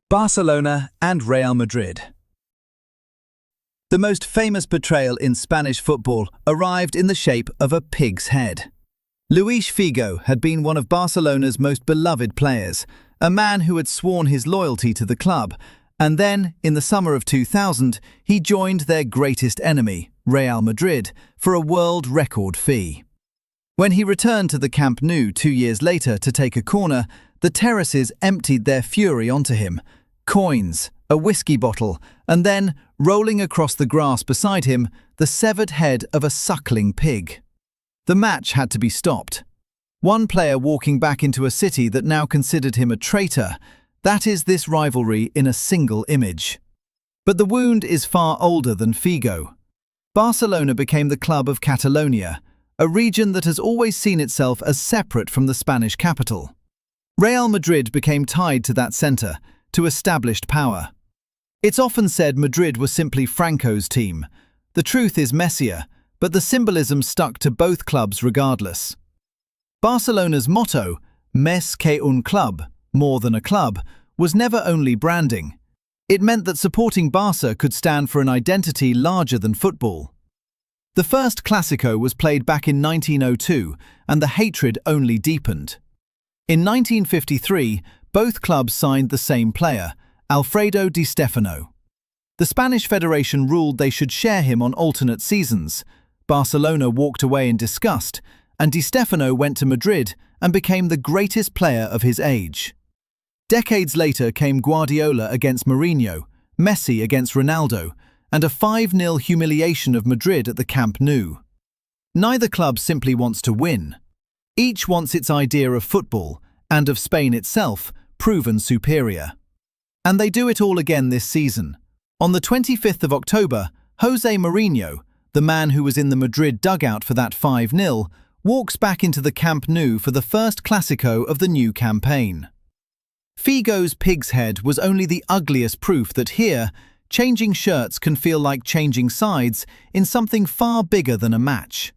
Barcelona and Real Madrid. The most famous betrayal in Spanish football arrived in the shape of a pig's head. Luis Figo had been one of Barcelona's most beloved players, a man who had sworn his loyalty to the club, and then, in the summer of 2000, he joined their greatest enemy, Real Madrid, for a world record fee. When he returned to the Camp Nou 2 years later to take a corner, the terraces emptied their fury onto him. Coins, a whiskey bottle, and then, rolling across the grass beside him, the severed head of a suckling pig. The match had to be stopped. One player walking back into a city that now considered him a traitor. That is this rivalry in a single image. But the wound is far older than Figo. Barcelona became the club of Catalonia, a region that has always seen itself as separate from the Spanish capital. Real Madrid became tied to that centre, to established power. It's often said Madrid was simply Franco's team. The truth is messier, but the symbolism stuck to both clubs regardless. Barcelona's motto, Més que un club, more than a club, was never only branding. It meant that supporting Barca could stand for an identity larger than football. The first Clásico was played back in 1902, and the hatred only deepened. In 1953, both clubs signed the same player, Alfredo Di Stefano. The Spanish Federation ruled they should share him on alternate seasons. Barcelona walked away in disgust, and Di Stefano went to Madrid and became the greatest player of his age. Decades later came Guardiola against Mourinho, Messi against Ronaldo, and a 5-0 humiliation of Madrid at the Camp Nou. Neither club simply wants to win. Each wants its idea of football, and of Spain itself, proven superior. And they do it all again this season. On the 25th of October, Jose Mourinho, the man who was in the Madrid dugout for that 5-0, walks back into the Camp Nou for the first Clásico of the new campaign. Figo's pig's head was only the ugliest proof that here, changing shirts can feel like changing sides in something far bigger than a match.